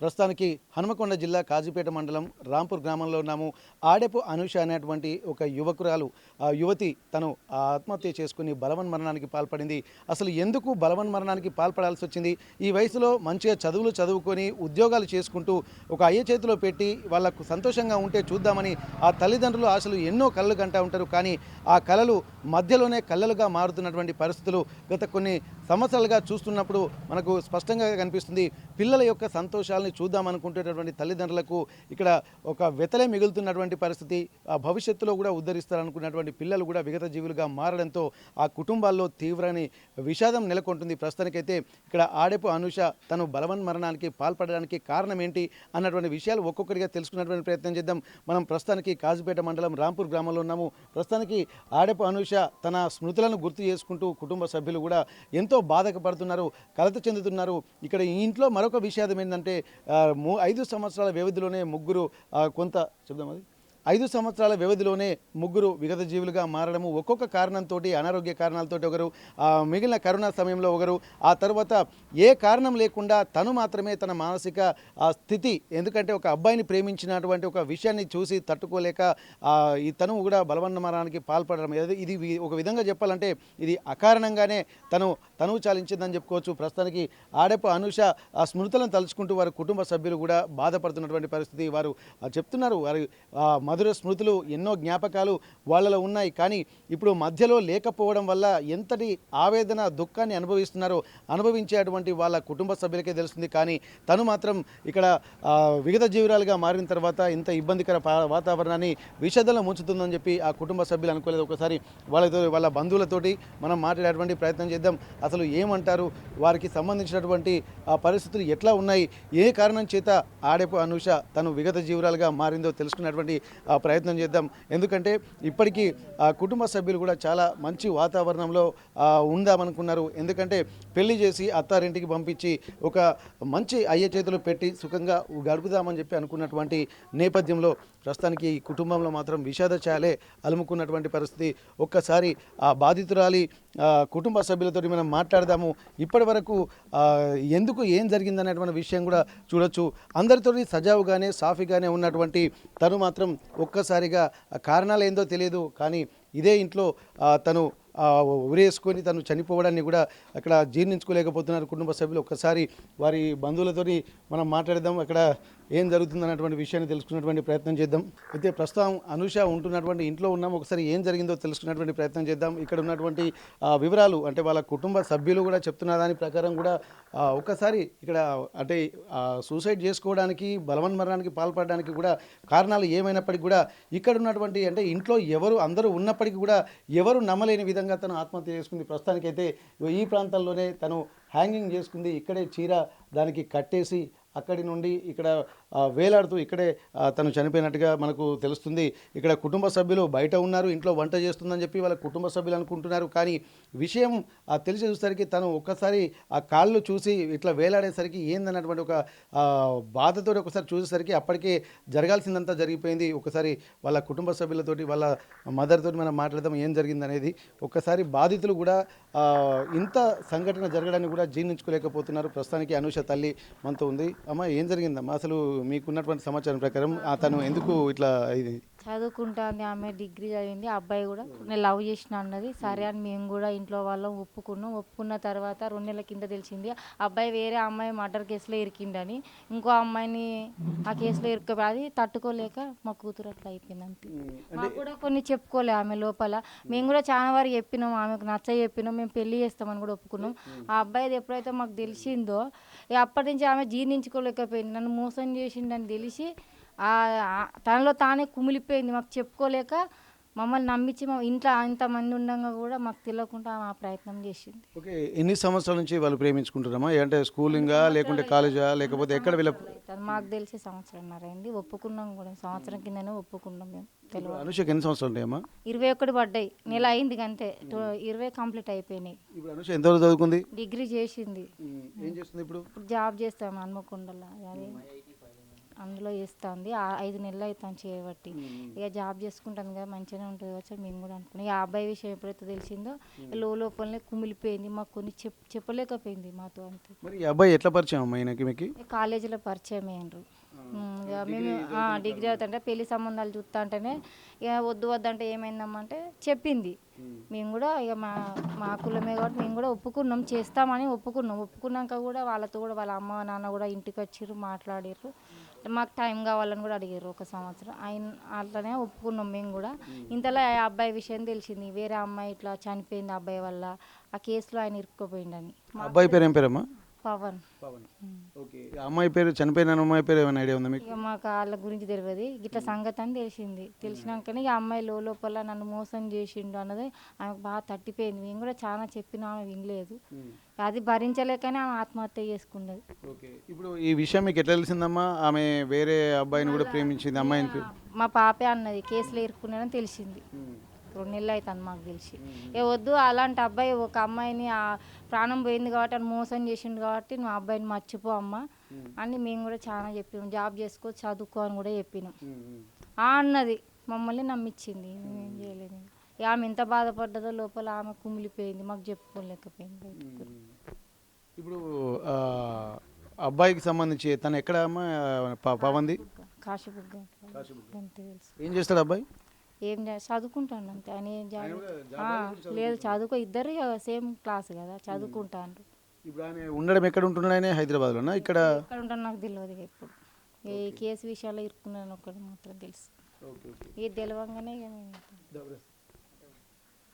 ప్రస్తుతానికి హనుమకొండ జిల్లా కాజీపేట మండలం రాంపూర్ గ్రామంలో ఉన్నాము. ఆడెపు అనూష అనేటువంటి ఒక యువతి తను ఆత్మహత్య చేసుకుని బలవన్మరణానికి పాల్పడింది. అసలు ఎందుకు బలవన్మరణానికి పాల్పడాల్సి వచ్చింది? ఈ వయసులో మంచిగా చదువులు చదువుకొని ఉద్యోగాలు చేసుకుంటూ ఒక అయ్య చేతిలో పెట్టి వాళ్ళకు సంతోషంగా ఉంటే చూద్దామని ఆ తల్లిదండ్రులు ఆశలు ఎన్నో కలలు కంటూ ఉంటారు. కానీ ఆ కలలు మధ్యలోనే కళ్ళలుగా మారుతున్నటువంటి పరిస్థితులు గత కొన్ని సంవత్సరాలుగా చూస్తున్నప్పుడు మనకు స్పష్టంగా కనిపిస్తుంది. పిల్లల యొక్క సంతోషాలని చూద్దామనుకుంటున్నటువంటి తల్లిదండ్రులకు ఇక్కడ ఒక వెతలే మిగులుతున్నటువంటి పరిస్థితి. ఆ భవిష్యత్తులో కూడా ఉద్ధరిస్తారనుకున్నటువంటి పిల్లలు కూడా విగత జీవులుగా మారడంతో ఆ కుటుంబాల్లో తీవ్రని విషాదం నెలకొంటుంది. ప్రస్తుతానికైతే ఇక్కడ ఆడెపు అనూష తను బలవన్మరణానికి పాల్పడడానికి కారణం ఏంటి అన్నటువంటి విషయాలు ఒక్కొక్కటిగా తెలుసుకున్నటువంటి ప్రయత్నం చేద్దాం. మనం ప్రస్తుతానికి కాజీపేట మండలం రాంపూర్ గ్రామంలో ఉన్నాము. ప్రస్తుతానికి ఆడెపు అనూష తన స్మృతులను గుర్తు చేసుకుంటూ కుటుంబ సభ్యులు కూడా ఎంతో బాధపడుతున్నారు, కలత చెందుతున్నారు. ఇక్కడ ఈ ఇంట్లో మరొక విషాదం ఏంటంటే 5 సంవత్సరాల వ్యవధిలోనే ముగ్గురు కొంత చెప్దాం అది 5 సంవత్సరాల వ్యవధిలోనే ముగ్గురు విగత జీవులుగా మారడము, ఒక్కొక్క కారణంతో అనారోగ్య కారణాలతో ఒకరు, మిగిలిన కరోనా సమయంలో ఒకరు, ఆ తర్వాత ఏ కారణం లేకుండా తను మాత్రమే తన మానసిక స్థితి, ఎందుకంటే ఒక అబ్బాయిని ప్రేమించినటువంటి ఒక విషయాన్ని చూసి తట్టుకోలేక ఈ తను కూడా బలవన్మరణానికి పాల్పడడం. ఇది ఒక విధంగా చెప్పాలంటే ఇది అకారణంగానే తనువు చాలించిందని చెప్పుకోవచ్చు. ప్రస్తుతానికి ఆడెపు అనూష ఆ స్మృతులను తలుచుకుంటూ వారి కుటుంబ సభ్యులు కూడా బాధపడుతున్నటువంటి పరిస్థితి. వారు చెప్తున్నారు, వారి మధుర స్మృతులు, ఎన్నో జ్ఞాపకాలు వాళ్ళలో ఉన్నాయి. కానీ ఇప్పుడు మధ్యలో లేకపోవడం వల్ల ఎంతటి ఆవేదన, దుఃఖాన్ని అనుభవించేటువంటి వాళ్ళ కుటుంబ సభ్యులకే తెలుస్తుంది. కానీ తను మాత్రం ఇక్కడ విగత జీవురాలుగా మారిన తర్వాత ఇంత ఇబ్బందికర వాతావరణాన్ని విషాదంలో ముంచుతుందని చెప్పి ఆ కుటుంబ సభ్యులు అనుకోలేదు. ఒకసారి వాళ్ళ బంధువులతోటి మనం మాట్లాడేటువంటి ప్రయత్నం చేద్దాం. అసలు ఏమంటారు, వారికి సంబంధించినటువంటి పరిస్థితులు ఎట్లా ఉన్నాయి, ఏ కారణం చేత ఆడెపు అనూష తను విగత జీవురాలుగా మారిందో తెలుసుకున్నటువంటి ప్రయత్నం చేద్దాం. ఎందుకంటే ఇప్పటికీ కుటుంబ సభ్యులు కూడా చాలా మంచి వాతావరణంలో ఉందామనుకున్నారు. ఎందుకంటే పెళ్లి చేసి అత్తారింటికి పంపించి ఒక మంచి అయ్య చేతులు పెట్టి సుఖంగా గడుపుదామని చెప్పి అనుకున్నటువంటి నేపథ్యంలో ప్రస్తుతానికి ఈ కుటుంబంలో మాత్రం విషాద ఛాయలే అలుముకున్నటువంటి పరిస్థితి. ఒక్కసారి ఆ బాధితురాలి కుటుంబ సభ్యులతో మనం మాట్లాడదాము. ఇప్పటి వరకు ఎందుకు ఏం జరిగిందనేటువంటి విషయం కూడా చూడొచ్చు. అందరితో సజావుగానే సాఫీగానే ఉన్నటువంటి తను మాత్రం ఒక్కసారిగా కారణాలు ఏందో తెలియదు. కానీ ఇదే ఇంట్లో తను ఉరేసుకొని తను చనిపోవడాన్ని కూడా అక్కడ జీర్ణించుకోలేకపోతున్నారు కుటుంబ సభ్యులు. ఒక్కసారి వారి బంధువులతోని మనం మాట్లాడదాం, అక్కడ ఏం జరుగుతుందన్నటువంటి విషయాన్ని తెలుసుకున్నటువంటి ప్రయత్నం చేద్దాం. అయితే ప్రస్తుతం అనూష ఉంటున్నటువంటి ఇంట్లో ఉన్నాం. ఒకసారి ఏం జరిగిందో తెలుసుకున్నటువంటి ప్రయత్నం చేద్దాం. ఇక్కడ ఉన్నటువంటి వివరాలు, అంటే వాళ్ళ కుటుంబ సభ్యులు కూడా చెప్తున్న దాని ప్రకారం కూడా ఒక్కసారి ఇక్కడ అంటే సూసైడ్ చేసుకోవడానికి, బలవన్మరణానికి పాల్పడడానికి కూడా కారణాలు ఏమైనప్పటికీ కూడా ఇక్కడ ఉన్నటువంటి అంటే ఇంట్లో అందరూ ఉన్నప్పటికీ కూడా ఎవరు నమ్మలేని విధంగా తను ఆత్మహత్య చేసుకుంది. ప్రస్తుతానికైతే ఈ ప్రాంతాల్లోనే తను హ్యాంగింగ్ చేసుకుంది. ఇక్కడే చీర దానికి కట్టేసి అక్కడి నుండి ఇక్కడ వేలాడుతూ ఇక్కడే తను చనిపోయినట్టుగా మనకు తెలుస్తుంది. ఇక్కడ కుటుంబ సభ్యులు బయట ఉన్నారు, ఇంట్లో వంట చేస్తుందని చెప్పి వాళ్ళ కుటుంబ సభ్యులు అనుకుంటున్నారు. కానీ విషయం తెలిసి చూసేసరికి తను ఒక్కసారి ఆ కాళ్ళు చూసి ఇట్లా వేలాడేసరికి ఏందన్నటువంటి ఒక బాధతో ఒకసారి చూసేసరికి అప్పటికే జరగాల్సిందంతా జరిగిపోయింది. ఒకసారి వాళ్ళ కుటుంబ సభ్యులతోటి, వాళ్ళ మదర్తో మనం మాట్లాడదాం ఏం జరిగిందనేది. ఒక్కసారి బాధితులు కూడా ఇంత సంఘటన జరగడాన్ని కూడా జీర్ణించుకోలేకపోతున్నారు. ప్రస్తుతానికి అనూష తల్లి మనతో ఉంది. అమ్మ, ఏం జరిగిందమ్మా అసలు? మీకున్నటువంటి సమాచారం ప్రకారం తను ఎందుకు ఇట్లా ఇది చదువుకుంటాంది, ఆమె డిగ్రీ చదివింది, అబ్బాయి కూడా నేను లవ్ చేసిన అన్నది. సరే అని మేము కూడా ఇంట్లో వాళ్ళం ఒప్పుకున్న తర్వాత 2 నెలల కింద తెలిసింది అబ్బాయి వేరే అమ్మాయి మర్డర్ కేసులో ఇరికిండని. ఇంకో అమ్మాయిని ఆ కేసులో ఇరుక్కుపోయి తట్టుకోలేక మా కూతురు అట్లా అయిపోయింది. అంతే. మాకు కూడా కొన్ని చెప్పుకోలే ఆమె లోపల. మేము కూడా చాలా వరకు చెప్పినాం, ఆమెకు చెప్పినాం, మేము పెళ్లి చేస్తామని కూడా ఒప్పుకున్నాం. ఆ అబ్బాయిది ఎప్పుడైతే మాకు తెలిసిందో అప్పటి నుంచి ఆమె జీర్ణించుకోలేకపోయింది. నన్ను మోసం చేసిండని తెలిసి తనలో తానే కుమిలిపోయింది. మాకు చెప్పుకోలేక మమ్మల్ని నమ్మించి మా ఇంట్లో ఇంతమంది ఉండగా కూడా మాకు తెలియకుండా ఆ ప్రయత్నం చేసింది. ఓకే, ఎన్ని సంవత్సరాల నుంచి వాళ్ళు ప్రేమించుకుంటున్నామా? అంటే స్కూలింగా లేకుంటే కాలేజా లేకపోతే ఎక్కడ వీళ్ళ? మాకు తెలిసి 1.5 సంవత్సరం అయింది. ఒప్పుకున్నాం కూడా, సంవత్సరం కిందనే ఒప్పుకున్నాం మేము. తెలియదు. అనుషకి ఎన్ని సంవత్సరాలు ఉంటాయమ్మా? 21 పడ్డాయి, నెల అయింది అంతే. 20 కంప్లీట్ అయిపోయినాయి. ఇప్పుడు అనుష ఎంతవరకు చదువుకుంది? డిగ్రీ చేసింది. ఏం చేస్తుంది ఇప్పుడు? జాబ్ చేస్తాం హన్మకొండలో. అందులో చేస్తుంది 5 నెలలు అవుతాను చేయబట్టి. ఇక జాబ్ చేసుకుంటాను కదా మంచిగానే ఉంటుంది కావచ్చు మేము కూడా అనుకున్నాం. ఇక ఆ అబ్బాయి విషయం ఎప్పుడైతే తెలిసిందో లోపలనే కుమిలిపోయింది. మాకు కొన్ని చెప్పలేకపోయింది మాతో అంతే. మరి ఈ అబ్బాయి ఎట్లా పరిచయం అమ్మా ఈయనకి మీకు? కాలేజీలో పరిచయం అయ్యారు. ఇక మేము డిగ్రీ అవుతుంటే పెళ్లి సంబంధాలు చూస్తా అంటేనే ఇక వద్దు వద్దంటే ఏమైందమ్మా అంటే చెప్పింది. మేము కూడా ఇక మా కులమే కాబట్టి మేము కూడా ఒప్పుకున్నాం, చేస్తామని ఒప్పుకున్నాం. ఒప్పుకున్నాక కూడా వాళ్ళతో కూడా వాళ్ళ అమ్మ నాన్న కూడా ఇంటికి వచ్చిర్రు, మాట్లాడారు. మాకు టైం కావాలని కూడా అడిగారు 1 సంవత్సరం. అట్లనే ఒప్పుకున్నాం మేము కూడా. ఇంతలో ఆ అబ్బాయి విషయం తెలిసింది, వేరే అమ్మాయి ఇట్లా చనిపోయింది అబ్బాయి వల్ల, ఆ కేసులో ఆయన ఇరుక్కుపోయిండని. అబ్బాయి పేరు ఏం పేరమ్మా? పవన్. ఓకే. అమ్మాయి పేరు, చనిపోయిన అమ్మాయి పేరు ఏమైనా ఐడియా ఉందా మీకు? ఇక మాకు వాళ్ళ గురించి తెలియదు. ఇట్లా సంగతి అని తెలిసింది. తెలిసినాకనే ఇక అమ్మాయి లోపల నన్ను మోసం చేసిండు అన్నది ఆమెకు బాగా తట్టిపోయింది. మేము కూడా చాలా చెప్పినా ఆమె వినలేదు. అది భరించలేకనే ఆమె ఆత్మహత్య చేసుకున్నది. ఓకే. ఇప్పుడు ఈ విషయం మీకు ఎట్లా తెలిసిందమ్మా? ఆమె వేరే అబ్బాయిని కూడా ప్రేమించింది అమ్మాయిని? మా పాపే అన్నది కేసులో ఇరుక్కున్నాడని తెలిసింది. 2 నెలలు అవుతుంది మాకు తెలిసి. ఏ వద్దు అలాంటి అబ్బాయి ఒక అమ్మాయిని ప్రాణం పోయింది కాబట్టి అని మోసం చేసిండు కాబట్టి నువ్వు అబ్బాయిని మర్చిపో అమ్మ అని మేము కూడా చాలా చెప్పినాం. జాబ్ చేసుకో, చదువుకో అని కూడా చెప్పినాం. అన్నది మమ్మల్ని నమ్మించింది. మేమేం చేయలేదు. ఆమె ఎంత బాధపడ్డదో లోపల ఆమె కుమిలిపోయింది, మాకు చెప్పుకోలేకపోయింది. ఇప్పుడు అబ్బాయికి సంబంధించి తను ఎక్కడ అమ్మా పవంది? కాశీబుగ్గ అంతే తెలుసు. ఏం చేస్తాడు అబ్బాయి? ఏం చదువుకుంటాను అంతే. ఆయన ఏం లేదు, చదువుకో. ఇద్దరు సేమ్ క్లాస్ కదా, చదువుకుంటాను. ఇప్పుడు ఆయన ఉండడం ఎక్కడ ఉంటున్నాడు? ఆయన హైదరాబాద్లోనా ఇక్కడ? ఎక్కడ ఉంటాను నాకు తెలియదు. ఇప్పుడు ఏ కేసు విషయాల్లో ఇరుక్కున్నాను ఒకటి మాత్రం తెలుసు. ఇది తెలవంగానే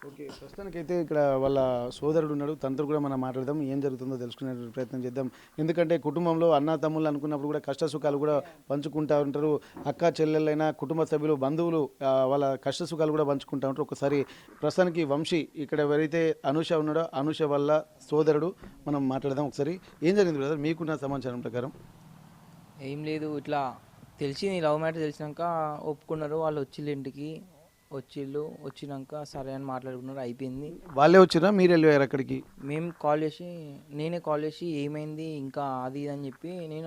ఓకే. ప్రస్తుతానికైతే ఇక్కడ వాళ్ళ సోదరుడు ఉన్నాడు, తనతో కూడా మనం మాట్లాడదాం, ఏం జరుగుతుందో తెలుసుకునే ప్రయత్నం చేద్దాం. ఎందుకంటే కుటుంబంలో అన్న తమ్ముళ్ళు అనుకున్నప్పుడు కూడా కష్ట సుఖాలు కూడా పంచుకుంటూ ఉంటారు. అక్క చెల్లెళ్ళైనా కుటుంబ సభ్యులు బంధువులు వాళ్ళ కష్ట సుఖాలు కూడా పంచుకుంటూ ఉంటారు. ఒకసారి ప్రస్తుతానికి వంశీ ఇక్కడ ఎవరైతే అనూష ఉన్నాడో అనూష వాళ్ళ సోదరుడు, మనం మాట్లాడదాం. ఒకసారి ఏం జరిగింది బ్రదర్ మీకున్న సమాచారం ప్రకారం? ఏం లేదు, ఇట్లా తెలిసి లవ్ మ్యాటర్ తెలిసినాక ఒప్పుకున్నారు. వాళ్ళు వచ్చిళ్ళు ఇంటికి వచ్చినాక సరే అని మాట్లాడుకున్నారు, అయిపోయింది. వాళ్ళే వచ్చిరా మీరు వెళ్ళారు అక్కడికి? నేనే కాల్ చేసి ఏమైంది ఇంకా అది ఇది అని చెప్పి నేను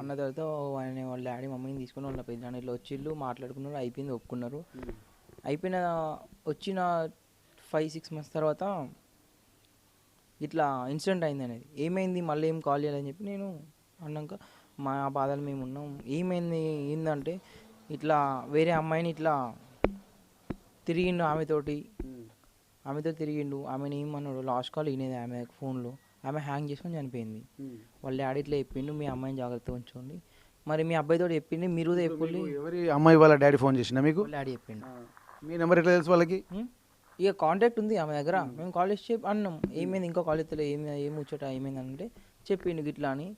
అన్న తర్వాత ఆయన వాళ్ళ డాడీ మమ్మీని తీసుకుని వాళ్ళ పెద్దనాన్న ఇట్లా వచ్చిళ్ళు మాట్లాడుకున్నారు, అయిపోయింది, ఒప్పుకున్నారు. వచ్చిన 5-6 months తర్వాత ఇట్లా ఇన్సిడెంట్ అయింది అనేది. ఏమైంది మళ్ళీ ఏం కాల్ చేయాలని చెప్పి నేను అన్నాక మా బాధలు మేము ఉన్నాం. ఏమైంది ఏంటంటే ఇట్లా వేరే అమ్మాయిని ఇట్లా తిరిగిండు, ఆమెతో తిరిగిండు. ఆమెను ఏమన్నాడు, లాస్ట్ కాల్ వినేది ఆమె ఫోన్లో. ఆమె హ్యాంగ్ చేసుకొని చనిపోయింది. వాళ్ళ డాడీ ఇట్లా చెప్పిండు, మీ అమ్మాయిని జాగ్రత్తగా ఉంచుకోండి. మరి మీ అబ్బాయితో చెప్పింది, మీరు చెప్పండి. ఎవరి అమ్మాయి వాళ్ళ డాడీ ఫోన్ చేసిండా మీకు? డాడీ చెప్పిండు. మీ నెంబర్ ఎట్లా తెలుసు వాళ్ళకి? ఇక కాంటాక్ట్ ఉంది ఆమె దగ్గర. మేము కాల్ చేసి అన్నాం, ఏమైంది ఇంకా కాల్ చేస్తలే, ఏం ముచ్చట ఏమైంది అంటే చెప్పిండు గిట్లా అని.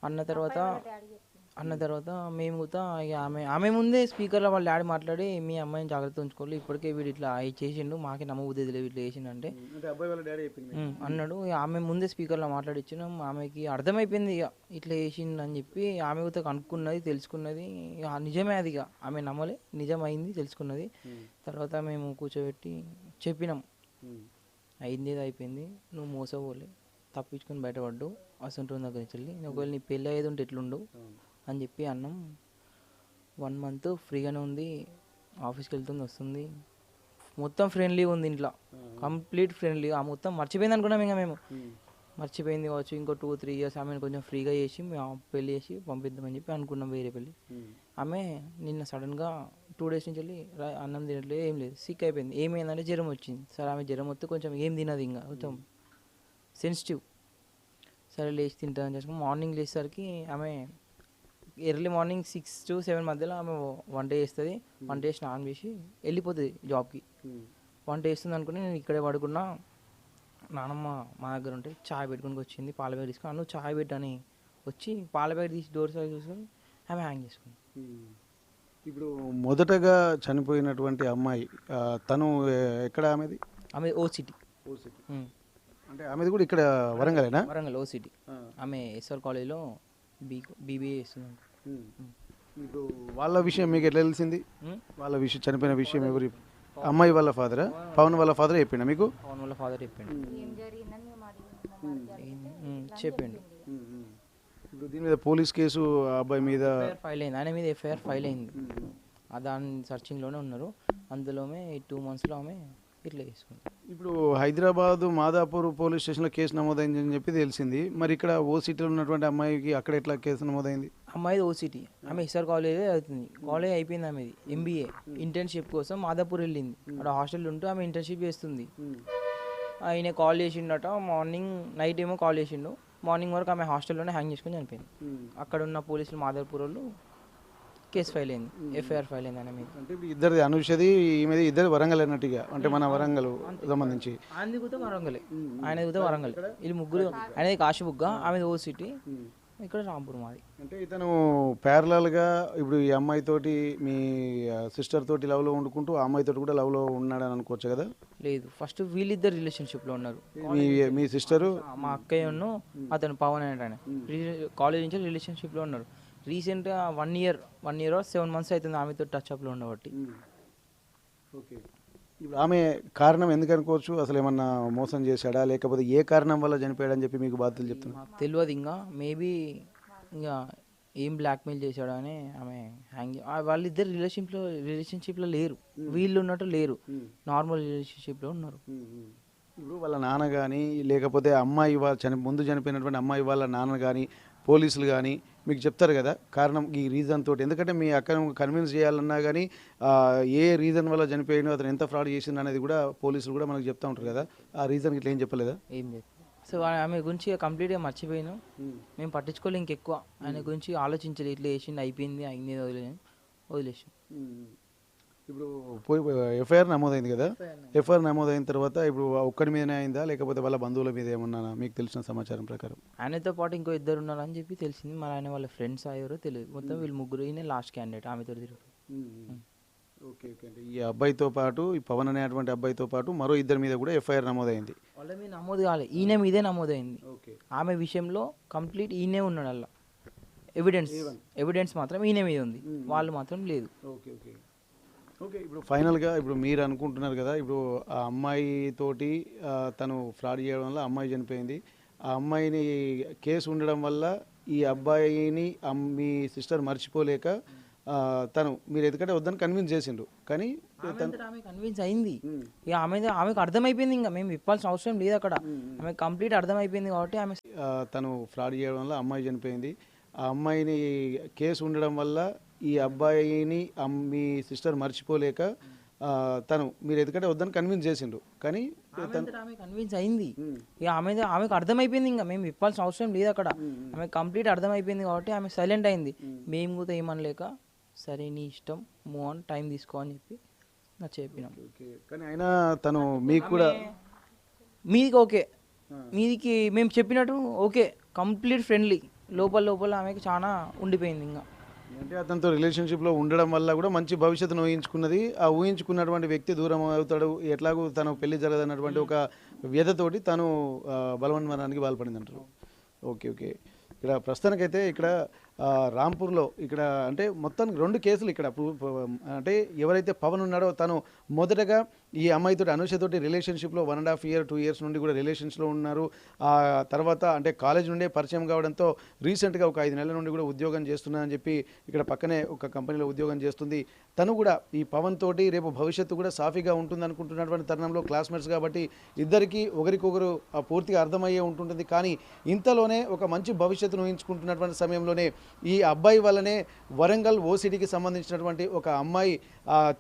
అన్న తర్వాత మేము కూడా ఇక ఆమె ముందే స్పీకర్లో వాళ్ళ డాడీ మాట్లాడి, మీ అమ్మాయిని జాగ్రత్త ఉంచుకోవాలి, ఇప్పటికే వీడు ఇట్లా చేసిండు, మాకే నమ్మబుద్ధి లేదు ఇట్లా చేసిండంటే అన్నాడు. ఆమె ముందే స్పీకర్లో మాట్లాడిచ్చినాం. ఆమెకి అర్థమైపోయింది ఇక ఇట్లా చేసిండు అని చెప్పి. ఆమె కూడా కనుక్కున్నది, తెలుసుకున్నది. ఇక నిజమే అది, ఇక ఆమె నమ్మలే, నిజమైంది తెలుసుకున్నది. తర్వాత మేము కూర్చోబెట్టి చెప్పినాం, అయింది ఏదో అయిపోయింది, నువ్వు మోసపోలే, తప్పించుకొని బయటపడ్డు అసంటు దగ్గర నుంచి వెళ్ళి, ఒకవేళ నీ పెళ్ళి అయ్యేది ఉంటే ఎట్లుండవు అని చెప్పి అన్నాం. 1 month ఫ్రీగానే ఉంది, ఆఫీస్కి వెళ్తుంది వస్తుంది, మొత్తం ఫ్రెండ్లీ ఉంది ఇంట్లో, కంప్లీట్ ఫ్రెండ్లీ. మొత్తం మర్చిపోయింది అనుకున్నాం. ఇంకా మేము మర్చిపోయింది కావచ్చు, ఇంకో 2-3 years ఆమెను కొంచెం ఫ్రీగా చేసి మేము పెళ్ళి చేసి పంపిద్దామని చెప్పి అనుకున్నాం, వేరే పెళ్ళి. ఆమె నిన్న సడన్గా 2 days నుంచి వెళ్ళి అన్నం తినట్లేదు, ఏం లేదు, సిక్ అయిపోయింది. ఏమైందంటే జ్వరం వచ్చింది. సరే ఆమె జ్వరం వస్తే కొంచెం ఏం తినదు, ఇంకా కొంచెం సెన్సిటివ్. సరే లేచి తింటుందని చేసుకుని మార్నింగ్ లేచేసరికి ఆమె ఎర్లీ మార్నింగ్ 6 to 7 మధ్యలో ఆమె వంట చేస్తుంది. వంట చేసి స్నానం చేసి వెళ్ళిపోతుంది జాబ్కి. వంట చేస్తుంది అనుకుని నేను ఇక్కడే పడుకున్నా. నానమ్మ మా దగ్గర ఉంటే చాయ్ పెట్టుకుని వచ్చింది, పాల బ్యాగ్ తీసుకుని, నువ్వు చాయ్ పెట్టని వచ్చి పాల బ్యాగ్ తీసి డోర్ సైడ్ చూసుకొని ఆమె హ్యాంగ్ చేసుకుంది. ఇప్పుడు మొదటగా చనిపోయినటువంటి అమ్మాయి తను ఎక్కడ? ఆమె ఓ సిటీ. అంటే ఆమెది కూడా ఇక్కడ వరంగలేనా? వరంగల్ ఓ సిటీ. ఆమె ఎస్ఆర్ కాలేజ్లో బీబీఏ చేస్తుంది. ఇప్పుడు వాళ్ళ విషయం మీకు ఎట్లా తెలిసింది? వాళ్ళ విషయం, చనిపోయిన విషయం ఎవరి? అమ్మాయి వాళ్ళ ఫాదరా? పవన్ వాళ్ళ ఫాదర్ చెప్పిండా మీకు? పవన్ వాళ్ళ ఫాదర్ చెప్పిండు. చెప్పిండు. ఇప్పుడు దీని మీద పోలీస్ కేసు ఆ అబ్బాయి మీద ఎఫ్ఐఆర్ ఫైల్ అయింది, ఆయన మీద ఎఫ్ఐఆర్ ఫైల్ అయింది. దాని సర్చింగ్లోనే ఉన్నారు. అందులోనే ఈ 2 monthsలో ఆమె ఇట్లా చేసుకుంది. ఇప్పుడు హైదరాబాద్ మాదాపూర్ పోలీస్ స్టేషన్లో కేసు నమోదైందని చెప్పి తెలిసింది. మరి ఇక్కడ ఓసిటీలో ఉన్నటువంటి అమ్మాయికి అక్కడ ఎట్లా కేసు నమోదైంది? అమ్మాయిది ఓసిటీ, ఆమె ఎస్ఆర్ కాలేజ్ అవుతుంది. కాలేజ్ అయిపోయింది ఆమెది, ఎంబీఏ ఇంటర్న్షిప్ కోసం మాదాపూర్ వెళ్ళింది. అక్కడ హాస్టల్ ఉంటూ ఆమె ఇంటర్న్షిప్ చేస్తుంది. ఆయన కాల్ చేసిండట మార్నింగ్, నైట్ ఏమో కాల్ చేసిండు. మార్నింగ్ వరకు ఆమె హాస్టల్లోనే హ్యాంగ్ చేసుకుని చనిపోయింది. అక్కడ ఉన్న పోలీసులు మాదాపూర్ వాళ్ళు కేసు ఫైల్ అయింది, ఎఫ్ఐఆర్ ఫైల్ అయింది ఆయన మీద. అంటే ఇప్పుడు ఇద్దరిది అనుషది ఈమెది ఇద్దరు వరంగల్ అన్నట్టుగా, అంటే మన వరంగల్ సంబంధించి. ఆయనది కూడా వరంగలే, ఆయనది కూడా వరంగల్. వీళ్ళు ముగ్గురు, ఆయనది కాశీబుగ్గ, ఆమెది ఓసిటీ, ఇక్కడ రాంపూర్ మాది. అంటే ఇతను ప్యారలల్గా ఇప్పుడు ఈ అమ్మాయితోటి మీ సిస్టర్ తోటి లవ్లో వండుకుంటూ ఆ అమ్మాయితోటి కూడా లవ్లో ఉన్నాడని అనుకోవచ్చు కదా? లేదు, ఫస్ట్ వీళ్ళిద్దరు రిలేషన్షిప్లో ఉన్నారు. మీ సిస్టరు మా అక్కయ్యను అతను పవన్ అనేట ఆయన కాలేజ్ నుంచి రిలేషన్షిప్లో ఉన్నారు. రీసెంట్గా 1 year or 7 months అవుతుంది ఆమెతో టచ్అప్లో ఉండబట్టి. ఓకే, ఇప్పుడు ఆమె కారణం ఎందుకు అనుకోవచ్చు? అసలు ఏమన్నా మోసం చేశాడా, లేకపోతే ఏ కారణం వల్ల చనిపోయాడని చెప్పి మీకు బాధ్యతలు చెప్తున్నా? నాకు తెలియదు ఇంకా, మేబీ ఇంకా ఏం బ్లాక్మెయిల్ చేశాడు అని ఆమె హ్యాంగ్. వాళ్ళిద్దరు రిలేషన్షిప్లో లేరు, వీళ్ళు ఉన్నట్టు లేరు, నార్మల్ రిలేషన్షిప్లో ఉన్నారు. ఇప్పుడు వాళ్ళ నాన్న కానీ, లేకపోతే అమ్మాయి ముందు చనిపోయినటువంటి అమ్మాయి వాళ్ళ నాన్న కానీ, పోలీసులు కానీ మీకు చెప్తారు కదా కారణం ఈ రీజన్ తోటి? ఎందుకంటే మీ అక్కను కన్విన్స్ చేయాలన్నా కానీ ఏ రీజన్ వల్ల చనిపోయాడో, అతను ఎంత ఫ్రాడ్ చేసిండు అనేది కూడా పోలీసులు కూడా మనకు చెప్తా ఉంటారు కదా. ఆ రీజన్కి ఇట్లా ఏం చెప్పలేదా? ఏం లేదు. సో ఆమె గురించి కంప్లీట్గా మర్చిపోయాను, మేము పట్టించుకోలే. ఇంకెక్కువ ఆయన గురించి ఆలోచించలేదు. ఇట్లా చేసిండు, అయిపోయింది, అయింది, వదిలేసాం. ఇప్పుడు ఎఫ్ఐఆర్ నమోదైంది కదా, ఎఫ్ఐఆర్ నమోదైన తర్వాత ఇప్పుడు ఒక్కడి మీదనే అయిందా, లేకపోతే వాళ్ళ బంధువుల మీద ఏమన్నా మీకు తెలిసిన సమాచారం ప్రకారం? ఆయనతో పాటు ఇంకో 2 ఉన్నారని చెప్పి తెలిసింది. మరి ఆయన వాళ్ళ ఫ్రెండ్స్ అయ్యారో తెలియదు. మొత్తం వీళ్ళు ముగ్గురు, ఈయన లాస్ట్ క్యాండిడేట్ ఆమెతో తిరుగుతుంది. ఓకే ఓకే, అంటే ఈ అబ్బాయితో పాటు, ఈ పవన్ అనేటువంటి అబ్బాయితో పాటు మరో 2 మీద కూడా ఎఫ్ఐఆర్ నమోదైంది. వాళ్ళ మీద నమోదు కాలేదు, ఈయన మీదే నమోదైంది. ఓకే, ఆమె విషయంలో కంప్లీట్ ఈయనే ఉన్నాడు. అలా ఎవిడెన్స్ మాత్రం ఈయన మీద ఉంది, వాళ్ళు మాత్రం లేదు. ఓకే ఓకే ఓకే, ఇప్పుడు ఫైనల్గా ఇప్పుడు మీరు అనుకుంటున్నారు కదా, ఇప్పుడు ఆ అమ్మాయి తోటి తను ఫ్రాడ్ చేయడం వల్ల అమ్మాయి చనిపోయింది. ఆ అమ్మాయిని కేసు ఉండడం వల్ల ఈ అబ్బాయిని మీ సిస్టర్ మర్చిపోలేక తను మీరు ఎందుకంటే వద్దని కన్విన్స్ చేసిండు, కానీ ఆమె కన్విన్స్ అయింది. ఇక ఆమెకు అర్థమైపోయింది, ఇంకా మేము ఇప్పాల్సిన అవసరం లేదు అక్కడ. ఆమె కంప్లీట్ అర్థమైపోయింది కాబట్టి ఆమె తను ఫ్రాడ్ చేయడం వల్ల అమ్మాయి చనిపోయింది. ఆ అమ్మాయిని కేసు ఉండడం వల్ల ఈ అబ్బాయిని మీ సిస్టర్ మర్చిపోలేక తను మీరు ఎందుకంటే వద్దని కన్విన్స్ చేసిండు, కానీ ఆమె కన్విన్స్ అయింది. ఇక ఆమెకు అర్థమైపోయింది, ఇంకా మేము ఇప్పాల్సిన అవసరం లేదు అక్కడ. ఆమె కంప్లీట్ అర్థమైపోయింది కాబట్టి ఆమె సైలెంట్ అయింది. మేము కూడా ఏమనలేక సరే నీ ఇష్టం, మూవ్ ఆన్, టైం తీసుకో అని చెప్పి నాకు చెప్పినాం. కానీ అయినా తను మీకు కూడా మీదికి ఓకే, మీదికి మేము చెప్పినట్టు ఓకే, కంప్లీట్ ఫ్రెండ్లీ. లోపల ఆమెకి చాలా ఉండిపోయింది. ఇంకా అంటే అతనితో రిలేషన్షిప్లో ఉండడం వల్ల కూడా మంచి భవిష్యత్తును ఊహించుకున్నది. ఆ ఊహించుకున్నటువంటి వ్యక్తి దూరం అవుతాడు, ఎట్లాగూ తను పెళ్లి జరగదన్నటువంటి ఒక వ్యధతోటి తను బలవన్మరణానికి పాల్పడింది అంటారు. ఓకే ఓకే, ఇక్కడ ప్రస్తుతానికైతే ఇక్కడ రాంపూర్లో ఇక్కడ అంటే మొత్తానికి 2 కేసులు ఇక్కడ అంటే ఎవరైతే పవన్ ఉన్నాడో తను మొదటగా ఈ అమ్మాయితో అనుషతోటి రిలేషన్షిప్లో 1.5 year 2 years నుండి కూడా రిలేషన్స్లో ఉన్నారు. ఆ తర్వాత అంటే కాలేజ్ నుండే పరిచయం కావడంతో రీసెంట్గా ఒక 5 నెలల నుండి కూడా ఉద్యోగం చేస్తున్నానని చెప్పి ఇక్కడ పక్కనే ఒక కంపెనీలో ఉద్యోగం చేస్తుంది. తను కూడా ఈ పవన్ తోటి రేపు భవిష్యత్తు కూడా సాఫీగా ఉంటుంది అనుకుంటున్నటువంటి తరుణంలో క్లాస్మేట్స్ కాబట్టి ఇద్దరికి ఒకరికొకరు పూర్తిగా అర్థమయ్యే ఉంటుంటుంది. కానీ ఇంతలోనే ఒక మంచి భవిష్యత్తును ఊహించుకుంటున్నటువంటి సమయంలోనే ఈ అబ్బాయి వల్లనే వరంగల్ ఓసిటీకి సంబంధించినటువంటి ఒక అమ్మాయి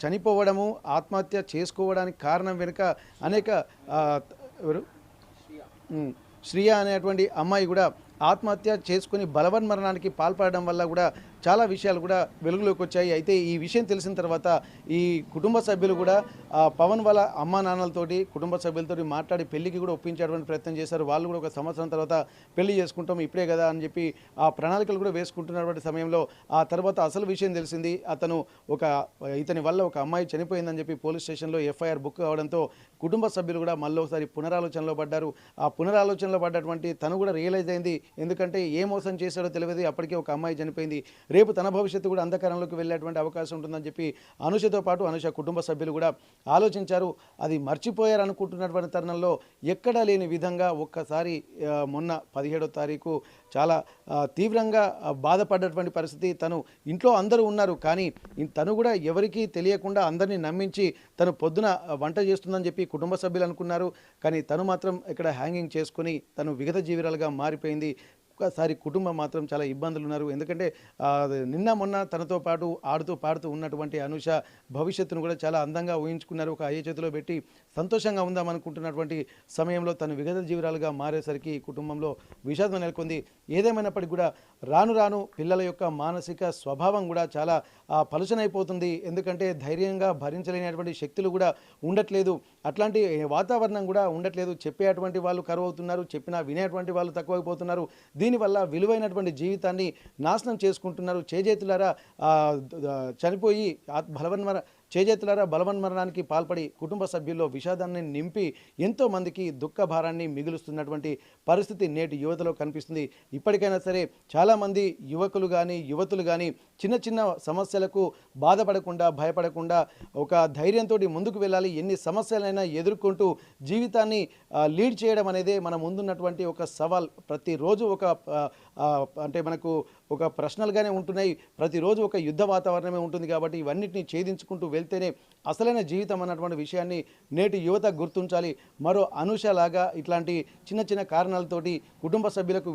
చనిపోవడము, ఆత్మహత్య చేసుకోవడానికి కారణం వెనుక అనేక ఎవరు శ్రియ అనేటువంటి అమ్మాయి కూడా ఆత్మహత్య చేసుకుని బలవన్మరణానికి పాల్పడడం వల్ల కూడా చాలా విషయాలు కూడా వెలుగులోకి వచ్చాయి. అయితే ఈ విషయం తెలిసిన తర్వాత ఈ కుటుంబ సభ్యులు కూడా పవన్ వాళ్ళ అమ్మా నాన్నలతోటి కుటుంబ సభ్యులతోటి మాట్లాడి పెళ్లికి కూడా ఒప్పించేటువంటి ప్రయత్నం చేశారు. వాళ్ళు కూడా 1 సంవత్సరం తర్వాత పెళ్లి చేసుకుంటాం ఇప్పుడే కదా అని చెప్పి ఆ ప్రణాళికలు కూడా వేసుకుంటున్నటువంటి సమయంలో ఆ తర్వాత అసలు విషయం తెలిసింది. ఇతని వల్ల ఒక అమ్మాయి చనిపోయిందని చెప్పి పోలీస్ స్టేషన్లో ఎఫ్ఐఆర్ బుక్ కావడంతో కుటుంబ సభ్యులు కూడా మళ్ళీ ఒకసారి పునరాలోచనలో పడ్డారు. ఆ పునరాలోచనలో పడ్డటువంటి తను కూడా రియలైజ్ అయింది, ఎందుకంటే ఏ మోసం చేశాడో తెలియదు, అప్పటికే ఒక అమ్మాయి చనిపోయింది. రేపు తన భవిష్యత్తు కూడా అంధకారంలోకి వెళ్ళేటువంటి అవకాశం ఉంటుందని చెప్పి అనుషతో పాటు అనుష కుటుంబ సభ్యులు కూడా ఆలోచించారు. అది మర్చిపోయారు అనుకుంటున్నటువంటి తరుణంలో ఎక్కడా లేని విధంగా ఒక్కసారి మొన్న 17వ తారీఖు చాలా తీవ్రంగా బాధపడ్డటువంటి పరిస్థితి. తను ఇంట్లో అందరూ ఉన్నారు, కానీ తను కూడా ఎవరికీ తెలియకుండా అందరినీ నమ్మించి తను పొద్దున వంట చేస్తుందని చెప్పి కుటుంబ సభ్యులు అనుకున్నారు. కానీ తను మాత్రం ఇక్కడ హ్యాంగింగ్ చేసుకుని తను విగత జీవిరాలుగా మారిపోయింది. ఒక్కసారి కుటుంబం మాత్రం చాలా ఇబ్బందులు ఉన్నారు. ఎందుకంటే నిన్న మొన్న తనతో పాటు ఆడుతూ పాడుతూ ఉన్నటువంటి అనుష భవిష్యత్తును కూడా చాలా అందంగా ఊహించుకున్నారు. ఒక అయ్యే చేతిలో పెట్టి సంతోషంగా ఉందామనుకుంటున్నటువంటి సమయంలో తను విగత జీవిరాలుగా మారేసరికి కుటుంబంలో విషాదం నెలకొంది. ఏదేమైనప్పటికీ కూడా రాను రాను పిల్లల యొక్క మానసిక స్వభావం కూడా చాలా పలుచనైపోతుంది. ఎందుకంటే ధైర్యంగా భరించలేనటువంటి శక్తులు కూడా ఉండట్లేదు, అట్లాంటి వాతావరణం కూడా ఉండట్లేదు. చెప్పేటువంటి వాళ్ళు కరువు అవుతున్నారు, చెప్పినా వినేటువంటి వాళ్ళు తక్కువైపోతున్నారు. దీనివల్ల విలువైనటువంటి జీవితాన్ని నాశనం చేసుకుంటున్నారు. చేజేతులారా చనిపోయి బలవన్మరణానికి పాల్పడి కుటుంబ సభ్యుల్లో విషాదాన్ని నింపి ఎంతో మందికి దుఃఖ భారాన్ని మిగులుస్తున్నటువంటి పరిస్థితి నేటి యువతలో కనిపిస్తుంది. ఇప్పటికైనా సరే చాలామంది యువకులు కానీ యువతులు కానీ చిన్న చిన్న సమస్యలకు బాధపడకుండా భయపడకుండా ఒక ధైర్యంతో ముందుకు వెళ్ళాలి. ఎన్ని సమస్యలైనా ఎదుర్కొంటూ జీవితాన్ని లీడ్ చేయడం అనేదే మన ముందున్నటువంటి ఒక సవాల్. ప్రతిరోజు అంటే మనకు ఒక ప్రశ్నలుగానే ఉంటున్నాయి, ప్రతిరోజు ఒక యుద్ధ వాతావరణమే ఉంటుంది. కాబట్టి ఇవన్నిటిని ఛేదించుకుంటూ వెళ్తేనే అసలైన జీవితం అన్నటువంటి విషయాన్ని నేటి యువత గుర్తించాలి. మరో అనుషలాగా ఇట్లాంటి చిన్న చిన్న కారణాలతోటి కుటుంబ సభ్యులకు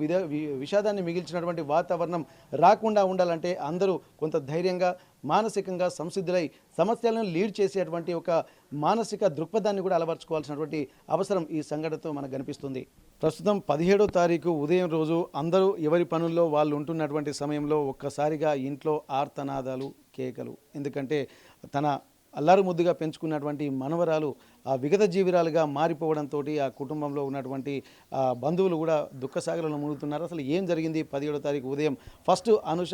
విషాదాన్ని మిగిల్చినటువంటి వాతావరణం రాకుండా ఉండాలంటే అందరూ కొంత ధైర్యంగా మానసికంగా సంసిద్ధులై సమస్యలను లీడ్ చేసేటువంటి ఒక మానసిక దృక్పథాన్ని కూడా అలవర్చుకోవాల్సినటువంటి అవసరం ఈ సంఘటనతో మనకు కనిపిస్తుంది. ప్రస్తుతం 17వ తారీఖు ఉదయం రోజు అందరూ ఎవరి పనుల్లో వాళ్ళు ఉంటున్నటువంటి సమయంలో ఒక్కసారిగా ఇంట్లో ఆర్తనాదాలు, కేకలు. ఎందుకంటే తన అల్లారు ముద్దుగా పెంచుకున్నటువంటి మనవరాలు ఆ విగత జీవిరాలుగా మారిపోవడంతో ఆ కుటుంబంలో ఉన్నటువంటి బంధువులు కూడా దుఃఖసాగరంలో మునుగుతున్నారు. అసలు ఏం జరిగింది 17వ తారీఖు ఉదయం? ఫస్ట్ అనుష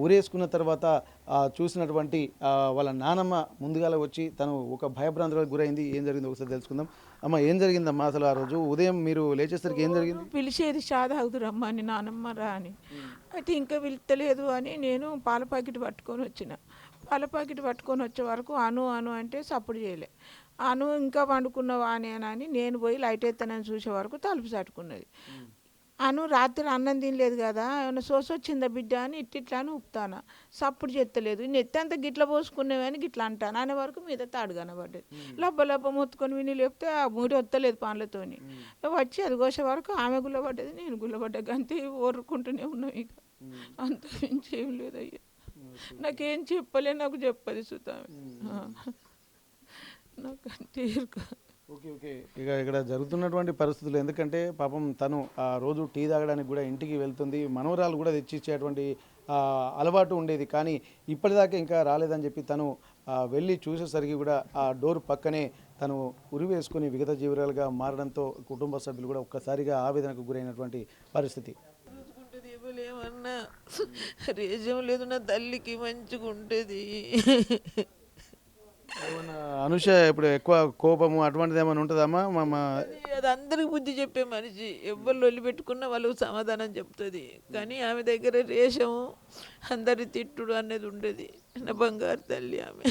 ఊరేసుకున్న తర్వాత చూసినటువంటి వాళ్ళ నానమ్మ ముందుగాల వచ్చి తను ఒక భయభ్రాంతులకు గురైంది. ఏం జరిగింది ఒకసారి తెలుసుకుందాం. అమ్మ, ఏం జరిగిందమ్మా అసలు ఆ రోజు ఉదయం మీరు లేచేసరికి ఏం జరిగింది? పిలిచేది షాదాగుదురమ్మ అని, నానమ్మ రా అని. అయితే ఇంకా పిలుస్తలేదు అని నేను పాల ప్యాకెట్ పట్టుకొని వచ్చిన. పాల ప్యాకెట్ పట్టుకొని వచ్చే వరకు అను అంటే సప్పుడు చేయలే. అను ఇంకా వండుకున్నావా అని నేను పోయి లైట్ ఎత్తానని చూసే వరకు తలుపు చట్టుకున్నది. అను రాత్రి అన్నం తినలేదు కదా, ఏమైనా వచ్చిందా బిడ్డ అని ఇట్లా అని ఊపుతాను. సప్పుడు చెత్తలేదు. నెత్తంతా గిట్ల పోసుకునేవని గిట్లా అంటాను అనే వరకు మీద తాడు కనబడ్డది. లబ్బ మొత్తుకొని విని లేపితే ఆ మూడి వస్తలేదు పాన్లతోని. వచ్చి అది కోసే వరకు ఆమె గుల్లబడ్డది, నేను గుల్లబడ్డా. అంతే ఓరుకుంటూనే ఉన్నాం. ఇక అంత మించి ఏం లేదయ్యా. నాకేం చెప్పలే, నాకు చెప్పది సుతామె. నాకు అంతే ఓకే. ఇక ఇక్కడ జరుగుతున్నటువంటి పరిస్థితులు, ఎందుకంటే పాపం తను ఆ రోజు టీ తాగడానికి కూడా ఇంటికి వెళ్తుంది. మనవరాలు కూడా తెచ్చిచ్చేటువంటి అలవాటు ఉండేది, కానీ ఇప్పటిదాకా ఇంకా రాలేదని చెప్పి తను వెళ్ళి చూసేసరికి కూడా ఆ డోర్ పక్కనే తను ఉరివేసుకుని విగత జీవిరాలుగా మారడంతో కుటుంబ సభ్యులు కూడా ఒక్కసారిగా ఆవేదనకు గురైనటువంటి పరిస్థితి. ఏమన్నా రేజం లేదు, నా తల్లికి మంచిగా ఉంటుంది. అనుష ఇప్పుడు ఎక్కువ కోపము అటువంటిది ఏమైనా ఉంటుందమ్మా? అది అందరికి బుద్ధి చెప్పే మనిషి, ఎవరు వదిలి పెట్టుకున్నా వాళ్ళకు సమాధానం చెప్తుంది. కానీ ఆమె దగ్గర రేషము, అందరి తిట్టుడు అనేది ఉండేది. నా బంగారు తల్లి ఆమె.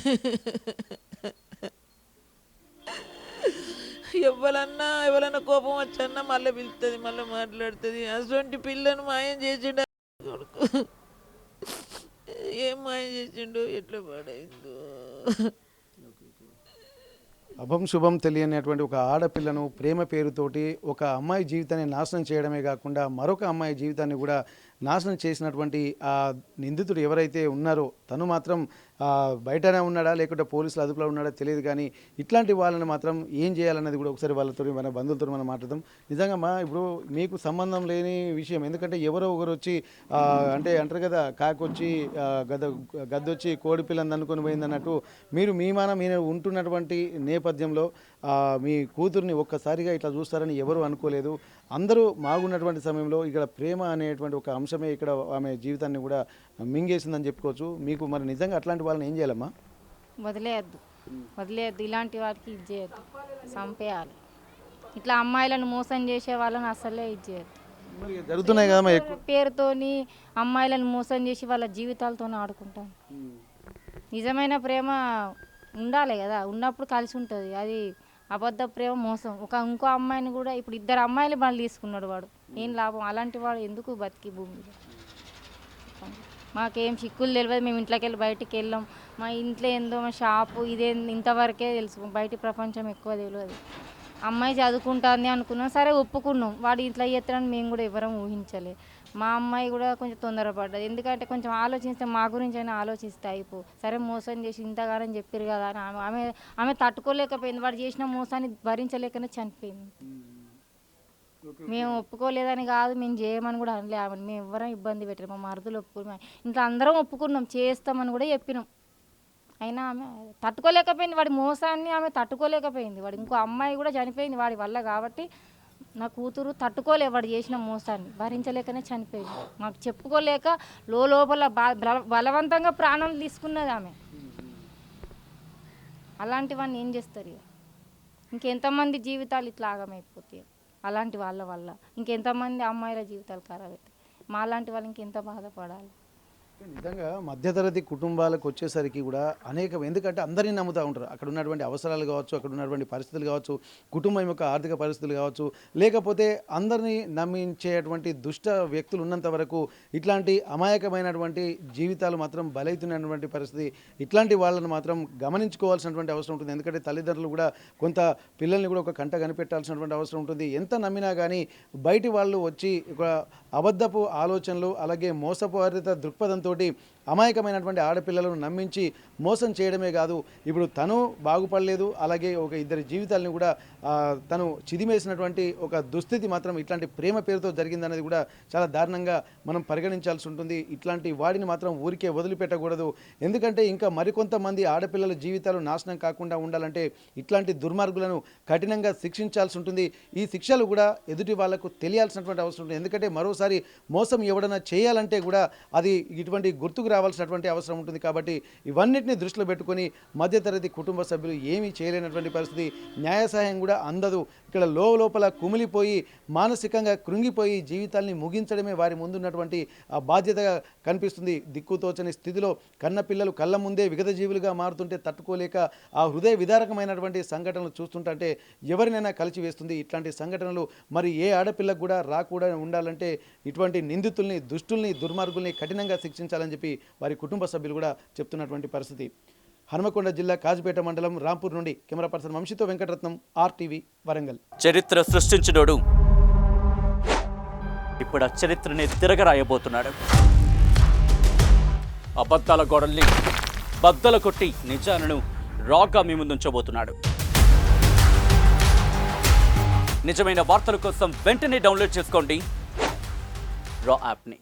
ఎవరన్నా కోపం వచ్చన్నా మళ్ళీ పిలుస్తుంది, మళ్ళీ మాట్లాడుతుంది. అటువంటి పిల్లను మాయం చేసిండు కొడుకు. ఏం మాయం చేసిండు, ఎట్లా పాడైందో. అభం శుభం తెలియనటువంటి ఒక ఆడపిల్లను ప్రేమ పేరుతోటి ఒక అమ్మాయి జీవితాన్ని నాశనం చేయడమే కాకుండా మరొక అమ్మాయి జీవితాన్ని కూడా నాశనం చేసినటువంటి ఆ నిందితుడు ఎవరైతే ఉన్నారో తను మాత్రం బయటనే ఉన్నాడా లేకుంటే పోలీసులు అదుపులో ఉన్నాడా తెలియదు. కానీ ఇట్లాంటి వాళ్ళని మాత్రం ఏం చేయాలన్నది కూడా ఒకసారి వాళ్ళతో మన బంధువులతో మనం మాట్లాడదాం. నిజంగా ఇప్పుడు మీకు సంబంధం లేని విషయం, ఎందుకంటే ఎవరో ఒకరు వచ్చి అంటే అంటారు కదా, కాకొచ్చి గద్దొచ్చి కోడి పిల్లని అనుకొని పోయింది అన్నట్టు మీరు మీరు ఉంటున్నటువంటి నేపథ్యంలో మీ కూతుర్ని ఒక్కసారిగా ఇట్లా చూస్తారని ఎవరు అనుకోలేదు. అందరూ మాగున్నటువంటి సమయంలో ఇక్కడ ప్రేమ అనేటువంటి ఒక అంశమే ఇక్కడ ఆమె జీవితాన్ని కూడా మింగేసిందని చెప్పుకోవచ్చు. మీకు మరి నిజంగా అట్లాంటి వాళ్ళని ఏం చేయాలమ్మా? వదిలేయద్దు. ఇలాంటి వాటికి ఇది చేయొద్దు, చంపేయాలి. ఇట్లా అమ్మాయిలను మోసం చేసే వాళ్ళని అసలే ఇది చేయొద్దు. మరి జరుగుతున్నాయి కదా ఎక్కువ. పేరుతోని అమ్మాయిలను మోసం చేసి వాళ్ళ జీవితాలతో ఆడుకుంటాను. నిజమైన ప్రేమ ఉండాలి కదా, ఉన్నప్పుడు కలిసి ఉంటుంది. అది అబద్ధ ప్రేమ మోసం. ఇంకో అమ్మాయిని కూడా ఇప్పుడు 2 అమ్మాయిలు బలి తీసుకున్నాడు వాడు. ఏం లాభం? అలాంటి వాడు ఎందుకు బతికి భూమి మీద? మాకేం చిక్కులు తెలియదు. మేము ఇంట్లోకి వెళ్ళి బయటికి వెళ్ళాం. మా ఇంట్లో ఏందో మా షాపు ఇదే ఇంతవరకే తెలుసు. బయట ప్రపంచం ఎక్కువ తెలియదు. అమ్మాయి చదువుకుంటుంది అనుకున్నాం, సరే ఒప్పుకున్నాం. వాడు ఇంట్లో చేస్తాడని మేము కూడా ఎవరం ఊహించలే. మా అమ్మాయి కూడా కొంచెం తొందరపడ్డది. ఎందుకంటే కొంచెం ఆలోచిస్తే మా గురించి అయినా ఆలోచిస్తే అయిపో. సరే మోసం చేసి ఇంతగానని చెప్పారు కదా అని ఆమె తట్టుకోలేకపోయింది. వాడు చేసిన మోసాన్ని భరించలేకనే చనిపోయింది. మేము ఒప్పుకోలేదని కాదు, మేము చేయమని కూడా అనలే ఆమెను. మేము ఎవరం ఇబ్బంది పెట్టారు. మా మరుదులు ఒప్పుకున్నాం, ఇంట్లో అందరం ఒప్పుకున్నాం, చేస్తామని కూడా చెప్పినాం. అయినా ఆమె తట్టుకోలేకపోయింది. వాడి మోసాన్ని ఆమె తట్టుకోలేకపోయింది. వాడు ఇంకో అమ్మాయి కూడా చనిపోయింది వాడి వల్ల. కాబట్టి నా కూతురు తట్టుకోలే వాడు చేసిన మోసాన్ని, భరించలేకనే చనిపోయింది. మాకు చెప్పుకోలేక లోపల బలవంతంగా ప్రాణం తీసుకున్నది ఆమె. అలాంటివన్నీ ఏం చేస్తారు? ఇక ఇంకెంతమంది జీవితాలు ఇట్లా ఆగమైపోతాయి అలాంటి వాళ్ళ వల్ల. ఇంకెంతమంది అమ్మాయిల జీవితాలు ఖరాబ్ అవుతాయి. మా లాంటి వాళ్ళు ఇంకెంత బాధపడాలి? నిజంగా మధ్యతరగతి కుటుంబాలకు వచ్చేసరికి కూడా ఎందుకంటే అందరినీ నమ్ముతూ ఉంటారు. అక్కడ ఉన్నటువంటి అవసరాలు కావచ్చు, అక్కడ ఉన్నటువంటి పరిస్థితులు కావచ్చు, కుటుంబం యొక్క ఆర్థిక పరిస్థితులు కావచ్చు, లేకపోతే అందరినీ నమ్మించేటువంటి దుష్ట వ్యక్తులు ఉన్నంత వరకు ఇట్లాంటి అమాయకమైనటువంటి జీవితాలు మాత్రం బలవుతున్నటువంటి పరిస్థితి. ఇట్లాంటి వాళ్ళని మాత్రం గమనించుకోవాల్సినటువంటి అవసరం ఉంటుంది. ఎందుకంటే తల్లిదండ్రులు కూడా కొంత పిల్లల్ని కూడా ఒక కంట కనిపెట్టాల్సినటువంటి అవసరం ఉంటుంది. ఎంత నమ్మినా కానీ బయటి వాళ్ళు వచ్చి ఒక అబద్ధపు ఆలోచనలు, అలాగే మోసపూరిత దృక్పథంతో అమాయకమైనటువంటి ఆడపిల్లలను నమ్మించి మోసం చేయడమే కాదు, ఇప్పుడు తను బాగుపడలేదు, అలాగే ఒక 2 జీవితాలను కూడా తను చిదిమేసినటువంటి ఒక దుస్థితి మాత్రం ఇట్లాంటి ప్రేమ పేరుతో జరిగిందనేది కూడా చాలా దారుణంగా మనం పరిగణించాల్సి ఉంటుంది. ఇట్లాంటి వాడిని మాత్రం ఊరికే వదిలిపెట్టకూడదు. ఎందుకంటే ఇంకా మరికొంతమంది ఆడపిల్లల జీవితాలు నాశనం కాకుండా ఉండాలంటే ఇట్లాంటి దుర్మార్గులను కఠినంగా శిక్షించాల్సి ఉంటుంది. ఈ శిక్షలు కూడా ఎదుటి వాళ్లకు తెలియాల్సినటువంటి అవసరం ఉంటుంది. ఎందుకంటే మరోసారి మోసం ఎవడన్నా చేయాలంటే కూడా అది ఇటువంటి గుర్తుకు రావాల్సినటువంటి అవసరం ఉంటుంది. కాబట్టి ఇవన్నిటిని దృష్టిలో పెట్టుకొని మధ్యతరగతి కుటుంబ సభ్యులు ఏమీ చేయలేనటువంటి పరిస్థితి. న్యాయ సహాయం కూడా అందదు. ఇక్కడ లోపల కుమిలిపోయి మానసికంగా కృంగిపోయి జీవితాల్ని ముగించడమే వారి ముందున్నటువంటి ఆ బాధ్యతగా కనిపిస్తుంది. దిక్కుతోచని స్థితిలో కన్న పిల్లలు కళ్ళ ముందే విగత జీవులుగా మారుతుంటే తట్టుకోలేక ఆ హృదయ విదారకమైనటువంటి సంఘటనలు చూస్తుంటే ఎవరినైనా కలిచివేస్తుంది. ఇట్లాంటి సంఘటనలు మరి ఏ ఆడపిల్లకు కూడా రాకుండా ఉండాలంటే ఇటువంటి నిందితుల్ని, దుష్టుల్ని, దుర్మార్గుల్ని కఠినంగా శిక్షించాలని చెప్పి వారి కుటుంబ సభ్యులు కూడా చెప్తున్నటువంటి పరిస్థితి. హనుమకొండ జిల్లా కాజుపేట మండలం రాంపూర్ నుండి కెమెరా పర్సన్ వంశీతో వెంకటరత్నం, RTV వరంగల్. చరిత్ర సృష్టించినోడు ఇప్పుడు ఆ చరిత్రని తిరగరాయబోతున్నాడు. అబద్ధాల గోడల్ని బద్దల కొట్టి నిజాలను రాగా మీ ముందుంచబోతున్నాడు. నిజమైన వార్తల కోసం వెంటనే డౌన్లోడ్ చేసుకోండి రా యాప్ని.